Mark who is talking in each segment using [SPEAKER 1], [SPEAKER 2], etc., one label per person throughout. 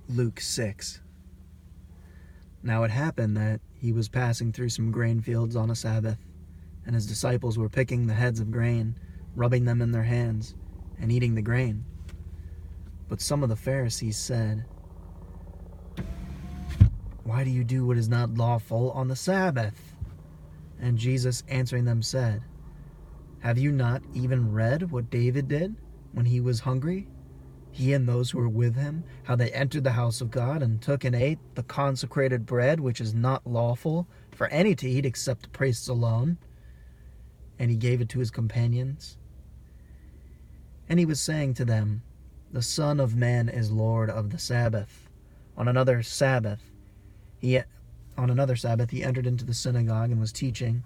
[SPEAKER 1] Luke 6. Now it happened that he was passing through some grain fields on a Sabbath, and his disciples were picking the heads of grain, rubbing them in their hands, and eating the grain. But some of the Pharisees said, "Why do you do what is not lawful on the Sabbath?" And Jesus answering them said, "Have you not even read what David did when he was hungry? He and those who were with him, how they entered the house of God and took and ate the consecrated bread, which is not lawful for any to eat except the priests alone. And he gave it to his companions. And he was saying to them, the Son of Man is Lord of the Sabbath." On another Sabbath, he entered into the synagogue and was teaching.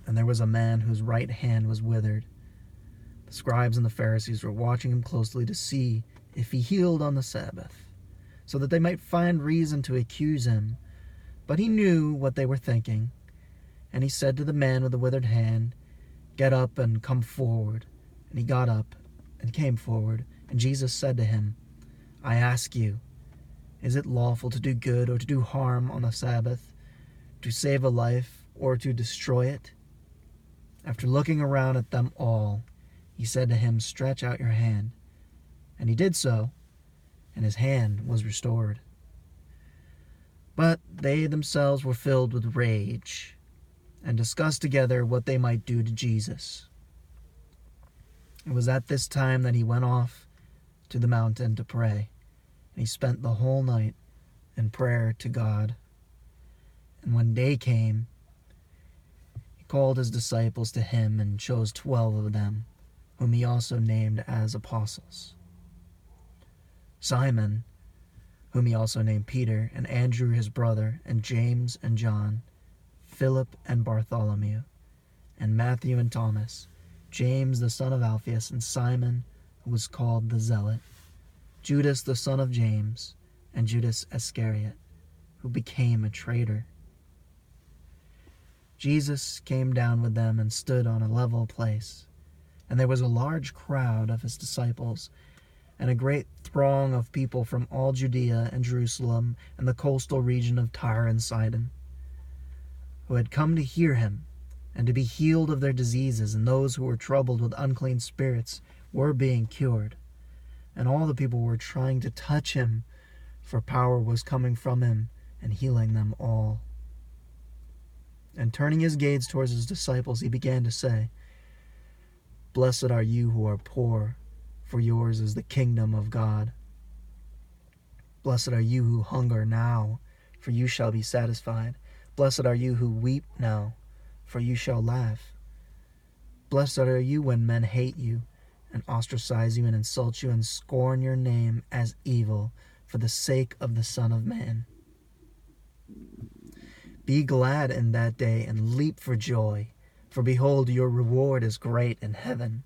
[SPEAKER 1] And there was a man whose right hand was withered. The scribes and the Pharisees were watching him closely to see if he healed on the Sabbath, so that they might find reason to accuse him. But he knew what they were thinking. And he said to the man with the withered hand, "Get up and come forward." And he got up and came forward. And Jesus said to him, "I ask you, is it lawful to do good or to do harm on the Sabbath, to save a life or to destroy it?" After looking around at them all, he said to him, "Stretch out your hand." And he did so, and his hand was restored. But they themselves were filled with rage, and discussed together what they might do to Jesus. It was at this time that he went off to the mountain to pray, and he spent the whole night in prayer to God. And when day came, he called his disciples to him and chose 12 of them, whom he also named as apostles: Simon, whom he also named Peter, and Andrew his brother, and James and John, Philip and Bartholomew, and Matthew and Thomas, James the son of Alphaeus, and Simon, who was called the Zealot, Judas the son of James, and Judas Iscariot, who became a traitor. Jesus came down with them and stood on a level place. And there was a large crowd of his disciples, and a great throng of people from all Judea and Jerusalem and the coastal region of Tyre and Sidon, who had come to hear him and to be healed of their diseases, and those who were troubled with unclean spirits were being cured. And all the people were trying to touch him, for power was coming from him and healing them all. And turning his gaze towards his disciples, he began to say, "Blessed are you who are poor, for yours is the kingdom of God. Blessed are you who hunger now, for you shall be satisfied. Blessed are you who weep now, for you shall laugh. Blessed are you when men hate you, and ostracize you, and insult you, and scorn your name as evil, for the sake of the Son of Man. Be glad in that day, and leap for joy. For behold, your reward is great in heaven.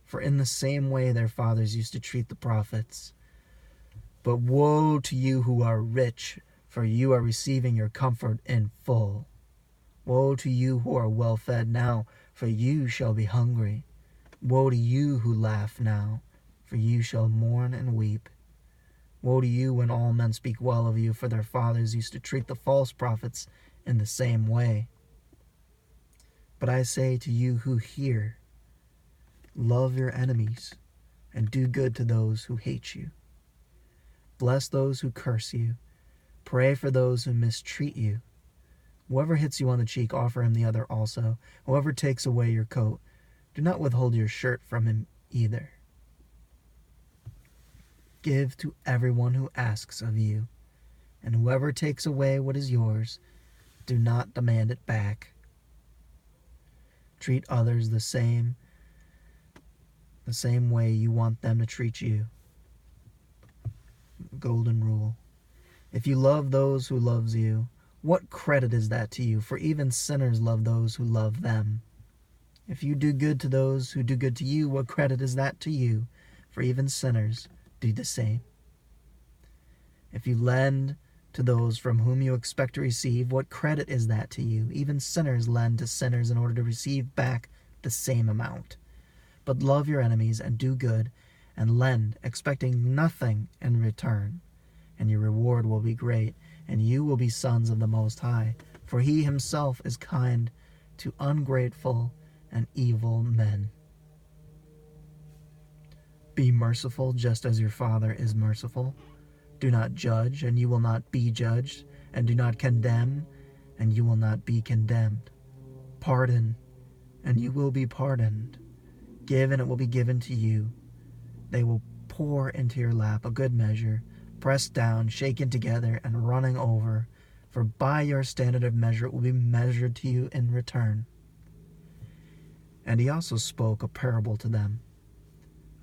[SPEAKER 1] For in the same way their fathers used to treat the prophets. But woe to you who are rich, for you are receiving your comfort in full. Woe to you who are well fed now, for you shall be hungry. Woe to you who laugh now, for you shall mourn and weep. Woe to you when all men speak well of you, for their fathers used to treat the false prophets in the same way. But I say to you who hear, love your enemies, and do good to those who hate you. Bless those who curse you. Pray for those who mistreat you. Whoever hits you on the cheek, offer him the other also. Whoever takes away your coat, do not withhold your shirt from him either. Give to everyone who asks of you, and whoever takes away what is yours, do not demand it back. Treat others the same way you want them to treat you. Golden rule. If you love those who loves you, what credit is that to you? For even sinners love those who love them. If you do good to those who do good to you, what credit is that to you? For even sinners do the same. If you lend to those from whom you expect to receive, what credit is that to you? Even sinners lend to sinners in order to receive back the same amount. But love your enemies and do good, and lend, expecting nothing in return. And your reward will be great, and you will be sons of the Most High, for he himself is kind to ungrateful and evil men. Be merciful just as your Father is merciful. Do not judge, and you will not be judged, and do not condemn, and you will not be condemned. Pardon, and you will be pardoned. Give, and it will be given to you. They will pour into your lap a good measure, pressed down, shaken together, and running over. For by your standard of measure it will be measured to you in return. And he also spoke a parable to them.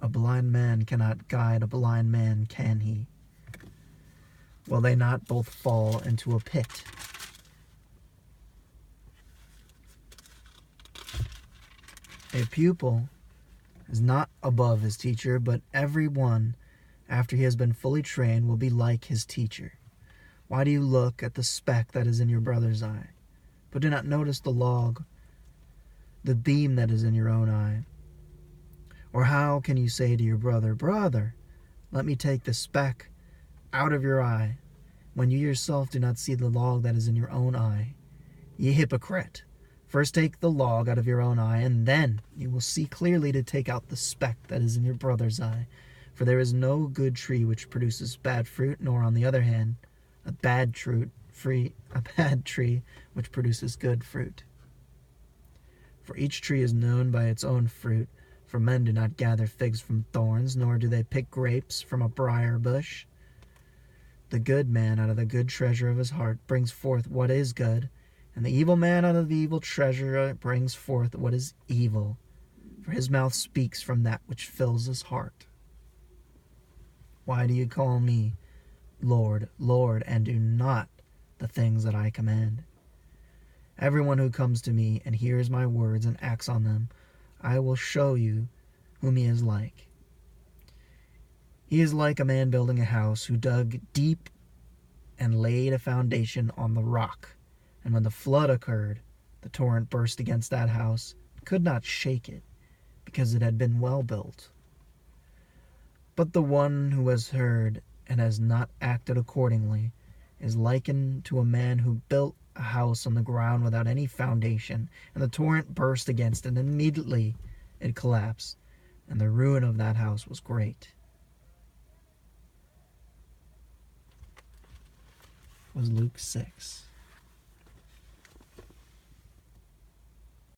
[SPEAKER 1] A blind man cannot guide a blind man, can he? Will they not both fall into a pit? A pupil is not above his teacher, but every one, after he has been fully trained, will be like his teacher. Why do you look at the speck that is in your brother's eye, but do not notice the beam that is in your own eye? Or how can you say to your brother, Brother, let me take the speck out of your eye, when you yourself do not see the log that is in your own eye? Ye hypocrite! First take the log out of your own eye, and then you will see clearly to take out the speck that is in your brother's eye. For there is no good tree which produces bad fruit, nor on the other hand, a bad tree which produces good fruit. For each tree is known by its own fruit. For men do not gather figs from thorns, nor do they pick grapes from a briar bush. The good man out of the good treasure of his heart brings forth what is good, and the evil man out of the evil treasure brings forth what is evil. For his mouth speaks from that which fills his heart. Why do you call me Lord, Lord, and do not the things that I command? Everyone who comes to me and hears my words and acts on them, I will show you whom he is like. He is like a man building a house who dug deep and laid a foundation on the rock. And when the flood occurred, the torrent burst against that house, could not shake it, because it had been well built. But the one who has heard and has not acted accordingly is likened to a man who built a house on the ground without any foundation, and the torrent burst against it, and immediately it collapsed, and the ruin of that house was great. Was Luke 6.